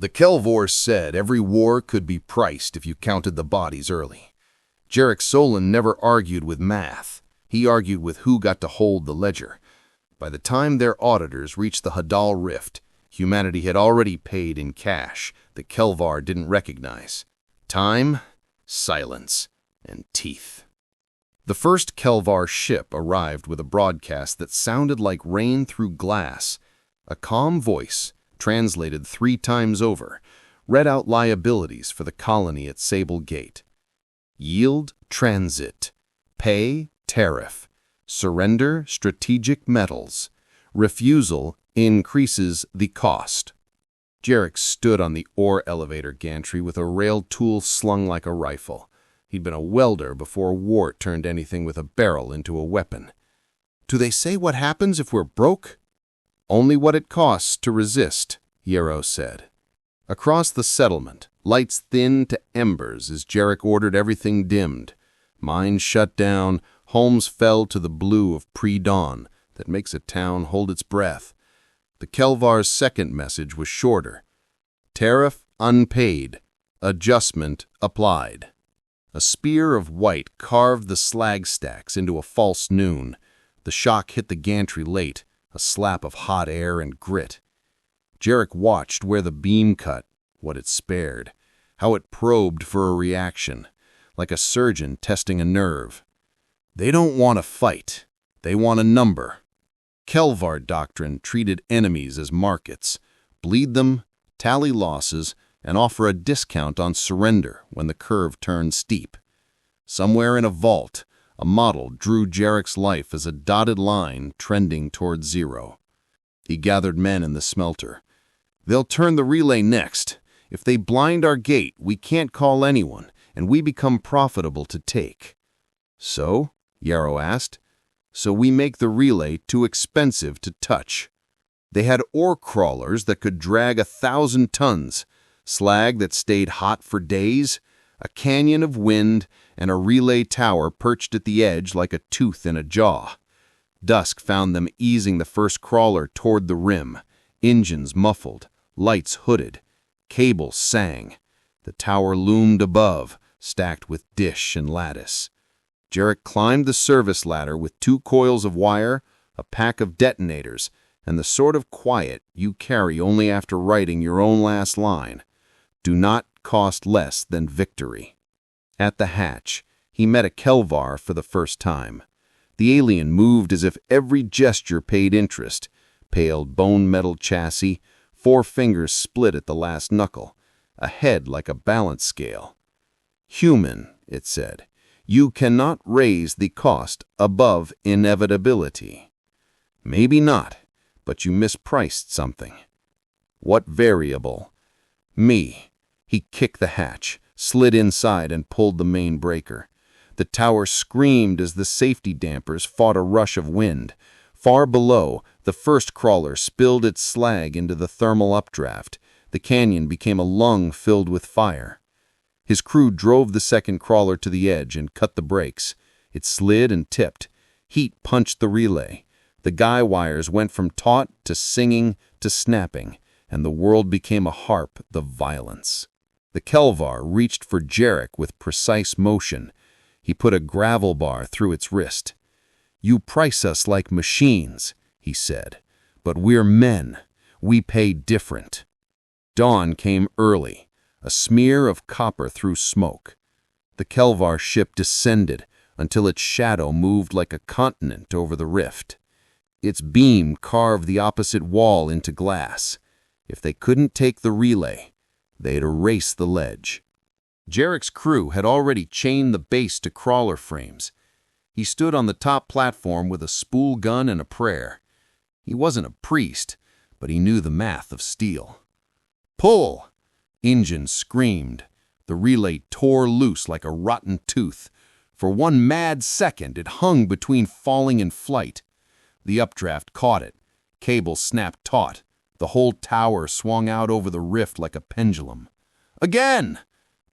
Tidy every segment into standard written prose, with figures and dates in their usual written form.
The Kelvor said every war could be priced if you counted the bodies early. Jarek Solin never argued with math. He argued with who got to hold the ledger. By the time their auditors reached the Hadal Rift, humanity had already paid in cash that Kelvar didn't recognize. Time, silence, and teeth. The first Kelvar ship arrived with a broadcast that sounded like rain through glass. A calm voice, translated 3 times over, read out liabilities for the colony at Sable Gate. Yield, transit. Pay, tariff. Surrender, strategic metals. Refusal increases the cost. Jarek stood on the ore elevator gantry with a rail tool slung like a rifle. He'd been a welder before war turned anything with a barrel into a weapon. Do they say what happens if we're broke? Only what it costs to resist, Yarrow said. Across the settlement, lights thinned to embers as Jarek ordered everything dimmed. Mines shut down, homes fell to the blue of pre-dawn that makes a town hold its breath. The Kelvar's second message was shorter. Tariff unpaid. Adjustment applied. A spear of white carved the slag stacks into a false noon. The shock hit the gantry late, a slap of hot air and grit. Jarek watched where the beam cut, what it spared, how it probed for a reaction, like a surgeon testing a nerve. They don't want a fight. They want a number. Kelvar doctrine treated enemies as markets, bleed them, tally losses, and offer a discount on surrender when the curve turned steep. Somewhere in a vault, a model drew Jarek's life as a dotted line trending toward zero. He gathered men in the smelter. They'll turn the relay next. If they blind our gate, we can't call anyone, and we become profitable to take. So, Yarrow asked, so we make the relay too expensive to touch. They had ore crawlers that could drag 1,000 tons, slag that stayed hot for days, a canyon of wind, and a relay tower perched at the edge like a tooth in a jaw. Dusk found them easing the first crawler toward the rim, engines muffled, lights hooded, cables sang. The tower loomed above, stacked with dish and lattice. Jarek climbed the service ladder with 2 coils of wire, a pack of detonators, and the sort of quiet you carry only after writing your own last line. Do not cost less than victory. At the hatch, he met a Kelvar for the first time. The alien moved as if every gesture paid interest. Pale bone-metal chassis, 4 fingers split at the last knuckle, a head like a balance scale. Human, it said, you cannot raise the cost above inevitability. Maybe not, but you mispriced something. What variable? Me. He kicked the hatch, slid inside, and pulled the main breaker. The tower screamed as the safety dampers fought a rush of wind. Far below, the first crawler spilled its slag into the thermal updraft. The canyon became a lung filled with fire. His crew drove the second crawler to the edge and cut the brakes. It slid and tipped. Heat punched the relay. The guy wires went from taut to singing to snapping, and the world became a harp, the violence. The Kelvar reached for Jarek with precise motion. He put a gravel bar through its wrist. You price us like machines, he said, but we're men. We pay different. Dawn came early, a smear of copper through smoke. The Kelvar ship descended until its shadow moved like a continent over the rift. Its beam carved the opposite wall into glass. If they couldn't take the relay, they'd erase the ledge. Jarek's crew had already chained the base to crawler frames. He stood on the top platform with a spool gun and a prayer. He wasn't a priest, but he knew the math of steel. Pull! Engine screamed. The relay tore loose like a rotten tooth. For one mad second, it hung between falling and flight. The updraft caught it. Cable snapped taut. The whole tower swung out over the rift like a pendulum. Again!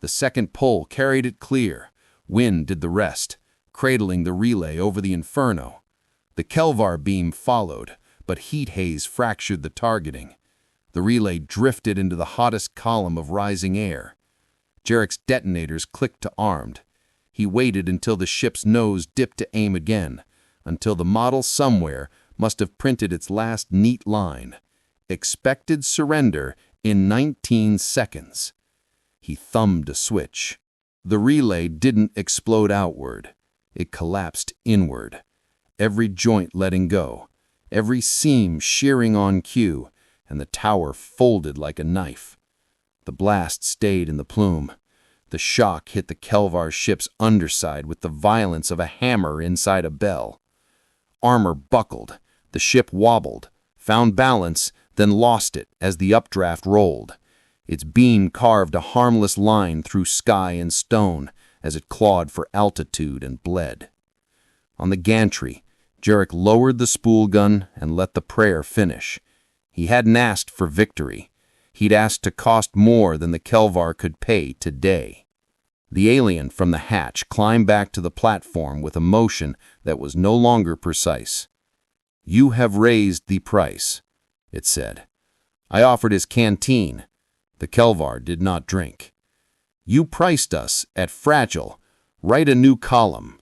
The second pull carried it clear. Wind did the rest, cradling the relay over the inferno. The Kelvar beam followed, but heat haze fractured the targeting. The relay drifted into the hottest column of rising air. Jarek's detonators clicked to armed. He waited until the ship's nose dipped to aim again, until the model somewhere must have printed its last neat line. Expected surrender in 19 seconds. He thumbed a switch. The relay didn't explode outward. It collapsed inward. Every joint letting go, every seam shearing on cue, and the tower folded like a knife. The blast stayed in the plume. The shock hit the Kelvar ship's underside with the violence of a hammer inside a bell. Armor buckled. The ship wobbled, found balance, then lost it as the updraft rolled. Its beam carved a harmless line through sky and stone as it clawed for altitude and bled. On the gantry, Jarek lowered the spool gun and let the prayer finish. He hadn't asked for victory. He'd asked to cost more than the Kelvar could pay today. The alien from the hatch climbed back to the platform with a motion that was no longer precise. "You have raised the price," it said. "I offered his canteen. The Kelvar did not drink. You priced us at fragile. Write a new column."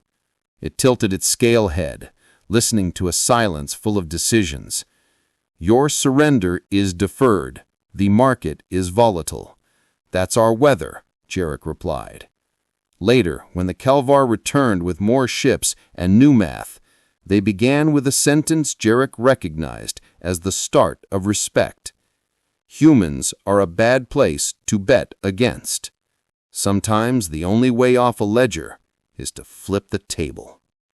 It tilted its scale head, listening to a silence full of decisions. "Your surrender is deferred. The market is volatile." "That's our weather," Jarek replied. Later, when the Kelvar returned with more ships and new math, they began with a sentence Jarek recognized as the start of respect. "Humans are a bad place to bet against. Sometimes the only way off a ledger is to flip the table."